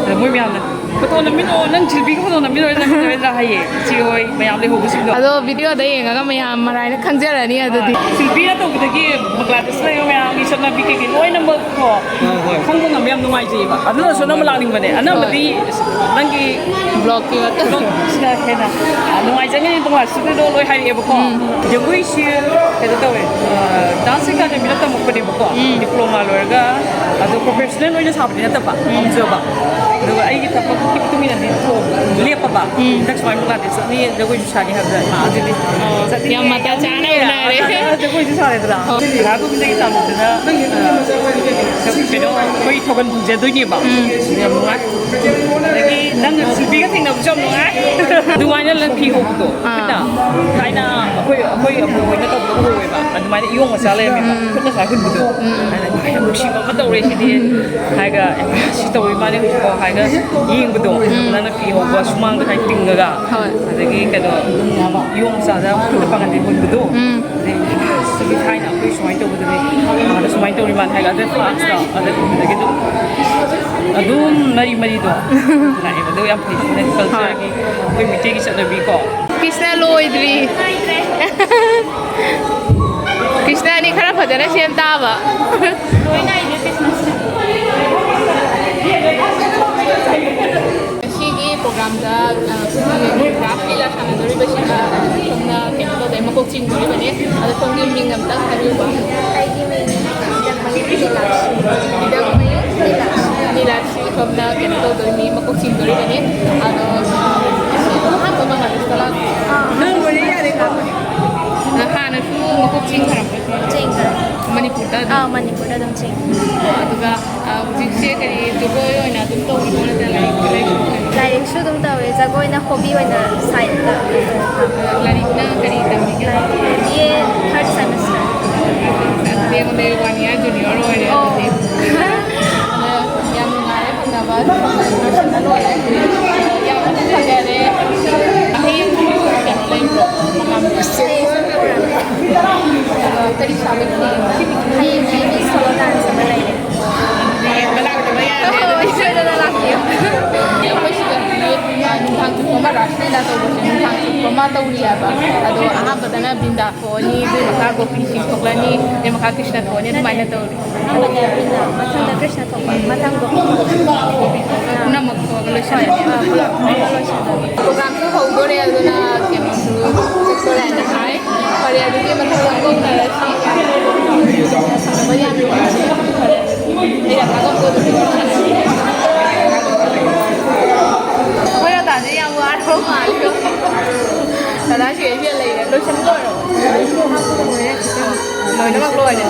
I: ꯑꯗ ꯃꯣꯏ ꯃꯌꯥꯝꯅ ꯐꯣꯇꯣ ꯅꯝꯃꯤꯟꯅꯣ ꯅꯪ ꯁꯤꯜꯄꯤꯒ ꯐꯣꯇꯣ ꯅꯝꯃꯤꯟꯅꯣꯏꯗ꯭ꯔꯥ ꯍꯥꯏꯌꯦ ꯏꯆꯦ ꯍꯣꯏ ꯃꯌꯥꯝ ꯂꯩꯍꯧꯕꯁꯤꯡꯗꯣ
D: ꯑꯗꯣ ꯚꯤꯗꯤꯑꯣꯗ ꯌꯦꯡꯉꯒ ꯃꯌꯥꯝ ꯃꯔꯥꯏꯅ ꯈꯪꯖꯔꯅꯤ ꯑꯗꯨꯗꯤ
I: ꯁꯤꯜꯄꯤꯅ ꯇꯧꯕꯗꯒꯤ ꯕꯪꯒ꯭ꯂꯥꯗꯦꯁ ꯂꯩꯕ ꯃꯌꯥꯝꯒꯤ ꯆꯠꯅꯕꯤ ꯀꯩꯀꯩ ꯂꯣꯏꯅꯃꯛ ꯀꯣ ꯈꯪꯕ ꯉꯝꯕ ꯌꯥꯝ ꯅꯨꯡꯉꯥꯏꯖꯩꯕ ꯑꯗꯨꯅꯁꯨ ꯅꯪ ꯂꯥꯛꯅꯤꯡꯕꯅꯦ ꯑꯅꯝꯕꯗꯤ ꯅꯪꯒꯤ
D: ꯕ꯭ꯂꯣꯛꯀꯤ
I: ꯕ꯭ꯂꯣꯛꯁꯤꯅ ꯍꯦꯟꯅ ꯅꯨꯡꯉꯥꯏꯖꯒꯅꯤ ꯕꯪꯒ꯭ꯂꯥ ꯁ꯭ꯇꯨꯗꯤꯑꯣꯗꯣ ꯂꯣꯏ ꯍꯥꯏꯔꯛꯑꯦꯕꯀꯣ ꯖꯒꯣꯏꯁꯤ ꯀꯩꯅꯣ ꯇꯧꯋꯦ ꯗꯥꯟꯁ ꯑꯦꯀꯥꯗꯃꯤꯗ ꯇꯝꯃꯛꯄꯅꯦꯕꯀꯣ ꯗꯤꯄ꯭ꯂꯣꯃꯥ ꯂꯣꯏꯔꯒ ꯑꯗꯣ ꯄ꯭ꯔꯣꯐꯦꯁꯅꯦꯜ ꯑꯣꯏꯅ ꯁꯥꯕꯗꯤ ꯅꯠꯇꯕ ꯄꯥꯝꯖꯕ ꯑꯗꯨꯒ ꯑꯩꯒꯤ ꯊꯕꯛꯀꯤ ꯃꯇꯨꯡ ꯏꯟꯅꯗꯤ ꯂꯦꯞꯄꯕ ꯍꯟꯗꯛ ꯁꯨꯃꯥꯏꯅ ꯕꯪꯒ꯭ꯂꯥꯗꯦꯁ ꯆꯠꯅꯤ ꯖꯒꯣꯏꯁꯨ ꯁꯥꯅꯤ ꯍꯥꯏꯕꯗ ꯑꯗꯨꯗꯤ
D: ꯌꯥꯝ ꯃꯇꯥ ꯆꯥꯅ ꯎꯅꯔꯦ
I: ꯖꯒꯣꯏꯁꯨ ꯁꯥꯔꯦꯗꯅ ꯔꯥꯒꯣꯕꯤꯟꯗꯒꯤ ꯇꯥꯃꯛꯇꯅ ꯀꯩꯅꯣ ꯑꯩꯈꯣꯏ ꯊꯧꯒꯜ ꯐꯪꯖꯗꯣꯏꯅꯦꯕ ꯌꯥꯝ ꯅꯨꯡꯉꯥꯏ ꯑꯗꯒꯤ ꯅꯪ ꯁꯤꯜꯄꯤꯒ ꯊꯦꯡꯅꯕꯁꯨ ꯌꯥꯝ ꯅꯨꯡꯉꯥꯏ ꯑꯗꯨꯃꯥꯏꯅ ꯐꯤ ꯍꯧꯕꯗꯣ ꯈꯨꯠꯅ ꯊꯥꯏꯅ ꯑꯩꯈꯣꯏ ꯑꯕꯣꯏꯅ ꯇꯧꯕꯗꯣ ꯍꯧꯋꯦꯕ ꯑꯗꯨꯃꯥꯏꯅ ꯏꯌꯣꯡ ꯃꯆꯥ ꯂꯩꯔꯝꯃꯦꯕ ꯈꯨꯠꯅ ꯁꯨꯃꯥꯏꯅ ꯍꯨꯟꯕꯗꯣ ꯌꯥꯝ ꯅꯨꯡꯁꯤꯕ ꯑꯃ ꯇꯧꯔꯦ ꯁꯤꯗꯤ ꯍꯥꯏꯔꯒ ꯁꯤ ꯇꯧꯋꯤ ꯃꯥꯅꯦ ꯍꯧꯖꯤꯛꯐꯥꯎ ꯍꯥꯏꯔꯒ ꯌꯦꯡꯕꯗꯣ ꯅꯪꯅ ꯐꯤ ꯍꯧꯕ ꯁꯨꯃꯥꯡꯗ ꯍꯥꯏ ꯇꯤꯡꯉꯒ ꯑꯗꯒꯤ ꯀꯩꯅꯣ ꯏꯌꯣꯡ ꯃꯆꯥꯗ ꯈꯨꯠꯅ ꯄꯥꯡꯒꯟꯗꯤ ꯍꯨꯟꯕꯗꯣ ꯑꯗꯩ ꯁꯤꯒꯤ ꯊꯥꯏꯅ ꯑꯩꯈꯣꯏ ꯁꯨꯃꯥꯏꯅ ꯇꯧꯕꯗꯗꯤ ꯑꯥꯗ ꯁꯨꯃꯥꯏꯅ ꯇꯧꯔꯤ ꯃꯥꯅ ꯍꯥꯏꯔꯒ ꯑꯗꯩ ꯐ꯭ꯂꯥꯛꯁꯇ ꯑꯗꯒꯤ ꯑꯗꯨꯝ ꯃꯔꯤꯗꯣ ꯂꯥꯛꯑꯦꯕ ꯑꯗꯨ ꯌꯥꯝ ꯐꯩ ꯀꯜꯆꯔꯒꯤ ꯑꯩꯈꯣই ꯃꯩꯇꯩꯒꯤ ꯆꯠꯅꯕꯤꯀꯣ
D: ꯀ꯭ꯔꯤꯁꯅ ꯂꯣꯏꯗ꯭ꯔꯤ ꯀ꯭ꯔꯤꯁꯅꯗꯤ ꯈꯔ ꯐꯖꯅ ꯁꯦꯝ ꯇꯥꯕ ꯉꯁꯤꯒꯤ ꯄ꯭ꯔꯣꯒ꯭ꯔꯥꯝꯗ ꯀ꯭ꯔꯥꯐ ꯂꯤꯂꯥ ꯁꯥꯟꯅꯗꯣꯔꯤꯕꯁꯤꯅ ꯁꯣꯝꯅ ꯀꯩꯅꯣ ꯇꯧꯗꯦ ꯃꯀꯣꯛ ꯆꯤꯡꯗꯣꯔꯤꯕꯅꯤ ꯑꯗꯣ ꯁꯣꯝꯒꯤ ꯃꯤꯡ ꯑꯝꯇꯪ ꯍꯥꯏꯕꯤꯌꯨꯕ
J: ꯑꯩꯒꯤ ꯃꯤꯡ
D: ꯅꯤꯂꯥꯛꯁꯤ ꯁꯣꯝꯅ ꯀꯩꯅꯣ ꯇꯧꯗꯣꯏꯅꯤ ꯃꯀꯣꯛ ꯆꯤꯡꯗꯣꯔꯤꯕꯅꯤ ꯑꯗꯣ ꯑꯍꯥꯟꯕ ꯕꯪꯒ꯭ꯂꯥꯗꯦꯁꯇ ꯍꯥꯟꯅꯁꯨ ꯃꯀꯣꯛ ꯆꯤꯡꯈ꯭ꯔꯕ ꯃꯅꯤꯄꯨꯔꯗ
J: ꯃꯅꯤꯄꯨꯔꯗ ꯑꯗꯨꯝ ꯆꯤꯡ
D: ꯑꯗꯨꯒ ꯍꯧꯖꯤꯛꯁꯦ ꯀꯔꯤ ꯖꯒꯣꯏ ꯑꯣꯏꯅ ꯑꯗꯨꯝ ꯇꯧꯔꯤꯕꯣ ꯅꯠꯇ꯭ꯔꯒ
J: ꯂꯥꯏꯔꯤꯛꯁꯨ ꯑꯗꯨꯝ ꯇꯧꯋꯦ ꯖꯒꯣꯏꯅ ꯍꯣꯕꯤ ꯑꯣꯏꯅ ꯁꯥꯏꯠꯇ
D: ꯂꯥꯏꯔꯤꯛꯅ ꯀꯔꯤ ꯇꯝꯕꯤꯒꯦ
J: BA third semester
D: ꯑꯗꯨꯗꯤ ꯑꯩꯉꯣꯟꯗ 1 year junior ꯑꯣꯏꯔꯦ ꯑꯗꯨꯗꯤ ꯌꯥꯝ ꯅꯨꯡꯉꯥꯏꯔꯦ ꯐꯪꯅꯕ ꯂꯣꯏꯁꯤꯟꯕ ꯂꯣꯏꯔꯦ ꯌꯥꯝꯅ ꯐꯖꯔꯦ ꯍꯌꯦꯡ ꯀꯩꯅꯣ ꯂꯩꯕ꯭ꯔꯣ ꯀꯔꯤ ꯁꯥꯕꯒꯤ
J: ꯍꯌꯦꯡ ꯑꯩꯒꯤ ꯁꯣꯂꯣ ꯗꯥꯟꯁ ꯑꯃ ꯂꯩꯔꯦ
D: ꯌꯦꯡꯕ ꯂꯥꯛꯇꯕ ꯌꯥꯗꯦ
J: ꯍꯣꯏ ꯁꯣꯏꯗꯅ ꯂꯥꯛꯄꯤꯌꯨ
D: ꯑꯩꯈꯣꯏ ꯁꯤꯗꯗꯤ ꯅꯨꯡꯗꯥꯡ ꯆꯨꯞꯄ ꯑꯃ ꯔꯥꯁ ꯂꯤꯂꯥ ꯇꯧꯕꯁꯦ ꯅꯨꯡꯗꯥꯡ ꯆꯨꯞꯄ ꯑꯃ ꯇꯧꯔꯤ ꯍꯥꯏꯕ ꯑꯗꯣ ꯑꯍꯥꯟꯕꯗꯅ binda thoni du maka gopi sing thoklani ne maka krishna thoni ne mai na to
J: Matanda Krishna Thopa, Matang Gopi.
D: na mak ko lo sha program ko ho gore aduna ke no su ko la na hai pare adu ke mak ko na la si sa ba ya mi ne ya ka ko do ko ya da ne ya wa tho ma lo ta da che che le lo chen ko ro lời nó mắc lôi này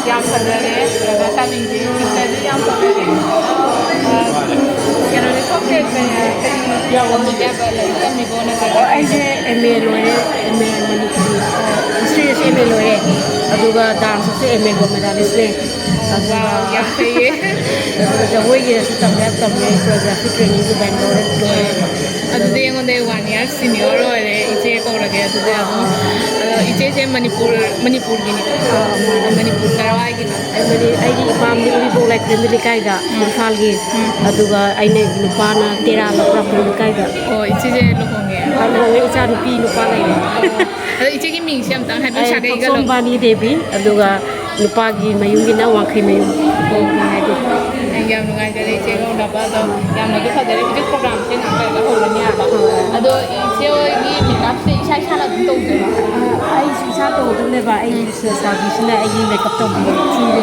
D: yam phần ra đấy là ta mình chỉ cái yam phần ra đấy cái nó có cái yam mình đẹp là cái mình có nó
K: ai je email rồi email manipur serious email rồi aduga dance se email ko medalist le aduga
D: yam thấy
K: the way you system laptop le graphic training ko Bangalore rồi
D: അതുകൊണ്ട് ഞങ്ങളുടെ 1 year senior rồi ഇച്ചേ കോളൊക്കെ അതുകൊണ്ട് ഇച്ചേ ചേ മണിപ്പൂർ ഗിനി മണിപ്പൂർ കരവായിഗിന
K: aidi pam ni uri bolai primary kai da imphal gi aduga aine nupana tera la primary kai da
D: oh ichê chê luhonge
K: alu ngi cha nupi nupa lai
D: ado ichê gi ming siam tang hadu sa kai ga lo
K: Sombani Devi aduga nupa gi mayung gi na wangkhai mayung ko ngai ko
D: yam nungai jare ichê ko na ba do yam na gi sa jare ichê program se na kai ga ho la nya ba ado ichê gi makeup se isha isha la tong de ba
K: ai si sa to de le ba ai service na ai makeup to bi chi le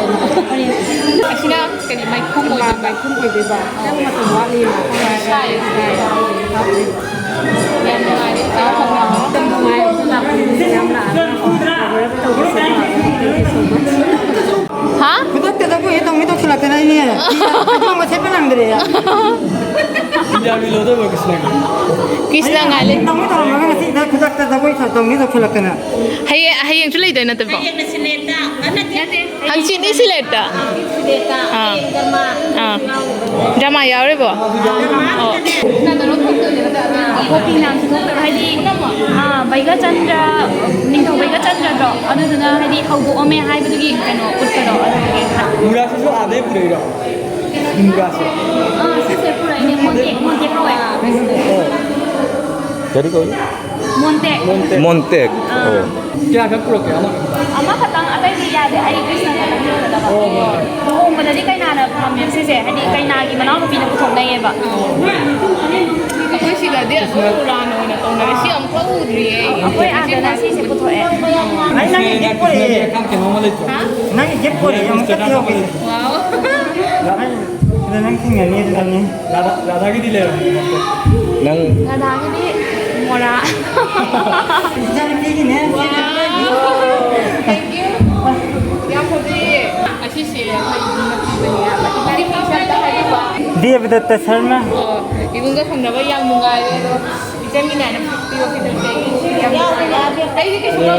D: asina kani mai khum mo
K: ba kun ko de ba tam ma to wa ni ma
D: sai yam nungai ni ta ho na
K: tam ngai la yam la to ko se
D: ha
K: 구독자 자꾸 해동 해동 출라 되나니 좀 세번 안 그래요
G: Punjabi लो तो वो किसने की
D: krishna ngale
K: 너무 더 먹으면 나 구독자 자꾸 해서 동 해동 출라 되나
D: hayeng chu lai dai na ta ba hang chi ni select drama yaw re bo na da ro thok de na
C: 고피 남수 도 하디 바이가 찬자 닝토 바이가 찬자죠 어느드나 하디 하고 오메 하이브두기 그노 웃거도 어느게
G: पूरा से जो आधे पूरे रो पूरा से
C: 세세 뿌라 이제 몬테 하와이
F: jadi kau
C: 몬테
H: Montek.
G: क्या कर पूरा क्या ना
C: 아마 가당 아베디 야데 아이 크리스나 가다가 롱바다디 카이나나 파면 세세 하디 카이나기 마나우 비나 부통 나예바
D: ko si ga de ra no na tong na si am ko u dri e
C: 아코이 아데나 세세 부토에
K: 아니 나게 jet거리
G: काम के नॉर्मल है
K: 나게 jet거리 좀 jet거리
D: wow
K: 근데 난 그냥 아니야
G: राधा की दिले
H: Nang
C: 나다기디 뭐라
K: 이제는 얘기네
D: thank you ya ko de ashi se ya kai na ti ba ya ba ti ni sa ta ha ba
K: Devdutt Sharma
D: igunga khangna ba yang mungai re do ijami na na pi o ki de ya ai ni ke su ba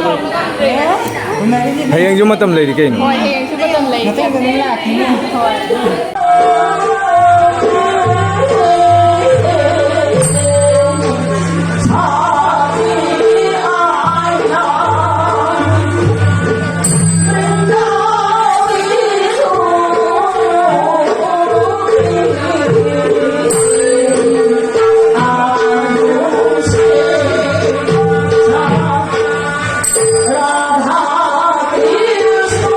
H: hayang jo matam lei kai ni.
D: oh hayeng su ba tam lai
L: Radha Krishna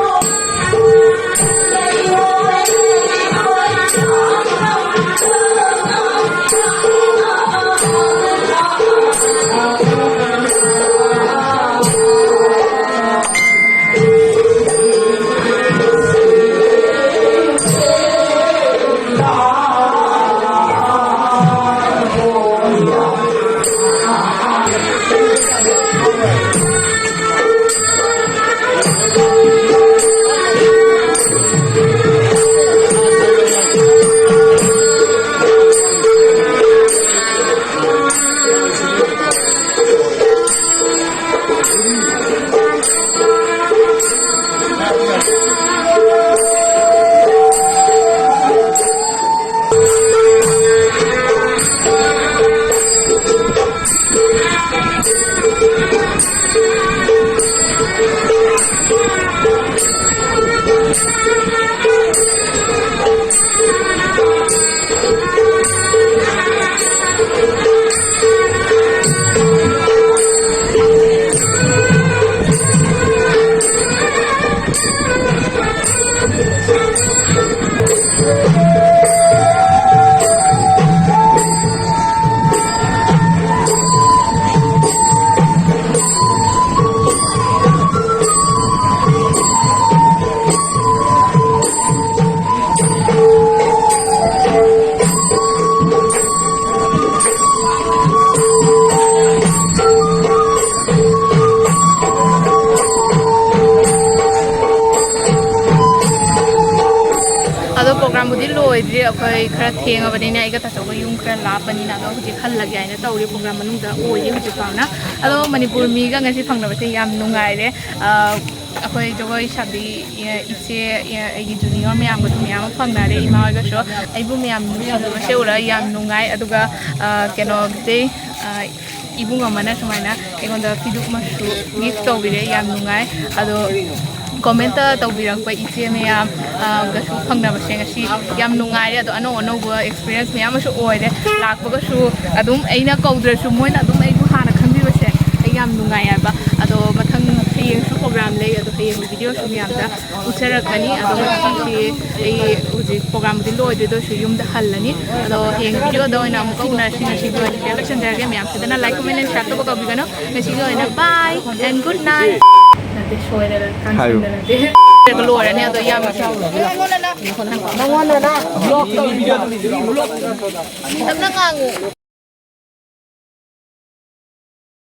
D: ꯑꯩꯈꯣꯏ ꯈꯔ ꯊꯦꯡꯉꯕꯅꯤꯅ ꯑꯩꯒ ꯇꯥꯆꯧꯒ ꯌꯨꯝ ꯈꯔ ꯂꯥꯞꯄꯅꯤꯅ ꯑꯗꯣ ꯍꯧꯖꯤꯛ ꯍꯜꯂꯒꯦ ꯍꯥꯏꯅ ꯇꯧꯔꯤ ꯄ꯭ꯔꯣꯒ꯭ꯔꯥꯝ ꯃꯅꯨꯡꯗ ꯑꯣꯏꯔꯤ ꯍꯧꯖꯤꯛ ꯐꯥꯎꯅ ꯑꯗꯣ ꯃꯅꯤꯄꯨꯔ ꯃꯤꯒ ꯉꯁꯤ ꯐꯪꯅꯕꯁꯦ ꯌꯥꯝ ꯅꯨꯡꯉꯥꯏꯔꯦ ꯑꯩꯈꯣꯏ ꯖꯒꯣꯏ ꯁꯥꯕꯤ ꯏꯆꯦ ꯑꯩꯒꯤ ꯖꯨꯅꯤꯌꯔ ꯃꯌꯥꯝꯒꯁꯨ ꯃꯌꯥꯝ ꯑꯃ ꯐꯪꯅꯔꯦ ꯏꯃꯥ ꯍꯣꯏꯒꯁꯨ ꯑꯩꯕꯨ ꯃꯌꯥꯝ ꯅꯨꯡꯁꯤꯕꯁꯦ ꯎꯔꯒ ꯌꯥꯝ ꯅꯨꯡꯉꯥꯏ ꯑꯗꯨꯒ ꯀꯩꯅꯣꯒꯤꯗꯤ ꯏꯕꯨꯡ ꯑꯃꯅ ꯁꯨꯃꯥꯏꯅ ꯑꯩꯉꯣꯟꯗ ꯐꯤꯗꯨꯛ ꯃꯆꯨ ꯒꯤꯐ ꯇꯧꯕꯤꯔꯦ ꯌꯥꯝ ꯅꯨꯡꯉꯥꯏ ꯑꯗꯣ ꯀꯣꯃꯦꯟꯇ ꯇꯧꯕꯤꯔꯛꯄ ꯏꯆꯦ ꯃꯌꯥꯝ ꯒꯁꯨ ꯐꯪꯅꯕꯁꯦ ꯉꯁꯤ ꯌꯥꯝ ꯅꯨꯡꯉꯥꯏꯔꯦ ꯑꯗꯣ ꯑꯅꯧ ꯑꯅꯧꯕ ꯑꯦꯛꯁꯄꯤꯔꯤꯌꯦꯟꯁ ꯃꯌꯥꯝ ꯑꯃꯁꯨ ꯑꯣꯏꯔꯦ ꯂꯥꯛꯄꯒꯁꯨ ꯑꯗꯨꯝ ꯑꯩꯅ ꯀꯧꯗ꯭ꯔꯁꯨ ꯃꯣꯏꯅ ꯑꯗꯨꯝ ꯑꯩꯕꯨ ꯍꯥꯟꯅ ꯈꯪꯕꯤꯕꯁꯦ ꯑꯩ ꯌꯥꯝ ꯅꯨꯡꯉꯥꯏ ꯍꯥꯏꯕ ꯑꯗꯣ ꯃꯊꯪ ꯍꯌꯦꯡꯁꯨ ꯄ꯭ꯔꯣꯒ꯭ꯔꯥꯝ ꯂꯩ ꯑꯗꯣ ꯍꯌꯦꯡ ꯚꯤꯗꯤꯑꯣꯁꯨ ꯃꯌꯥꯝꯗ ꯎꯠꯆꯔꯛꯀꯅꯤ ꯑꯗꯣ ꯉꯁꯤꯁꯤ ꯑꯩ ꯍꯧꯖꯤꯛ ꯄ꯭ꯔꯣꯒ꯭ꯔꯥꯝꯕꯨꯗꯤ ꯂꯣꯏꯗꯣꯏꯗꯁꯨ ꯌꯨꯝꯗ ꯍꯜꯂꯅꯤ ꯑꯗꯣ ꯍꯌꯦꯡ ꯚꯤꯗꯤꯑꯣꯗ ꯑꯣꯏꯅ ꯑꯃꯨꯛꯀ ꯎꯅꯔꯁꯤ ꯉꯁꯤꯒꯤ ꯑꯣꯏꯅ ꯁꯤꯗ ꯂꯣꯏꯁꯤꯟꯖꯔꯒꯦ ꯃꯌꯥꯝ ꯁꯤꯗꯅ ꯂꯥꯏꯛ ꯀꯣꯃꯦꯟ ꯑꯦꯟ ꯁꯤꯌꯔ ꯇꯧꯕ ꯀꯥꯎꯕꯤꯒꯅꯨ ꯉꯁꯤꯒꯤ ꯑꯣꯏꯅ ꯕꯥꯏ ꯑꯦꯟ ꯒꯨꯗ ꯅꯥꯏꯠ ꯅꯠꯇꯦ ꯁꯣꯏꯔꯦ ꯀꯥꯟꯁꯤꯟꯗ ꯅꯠꯇꯦ ꯂꯣꯏꯔꯅꯤ ꯑꯗꯣ ꯌꯥꯝ ꯅꯪꯉꯣꯟꯗꯅ ꯕ꯭ꯂꯣꯛ ꯇꯧ ꯇꯞꯅ ꯉꯥꯡꯉꯨ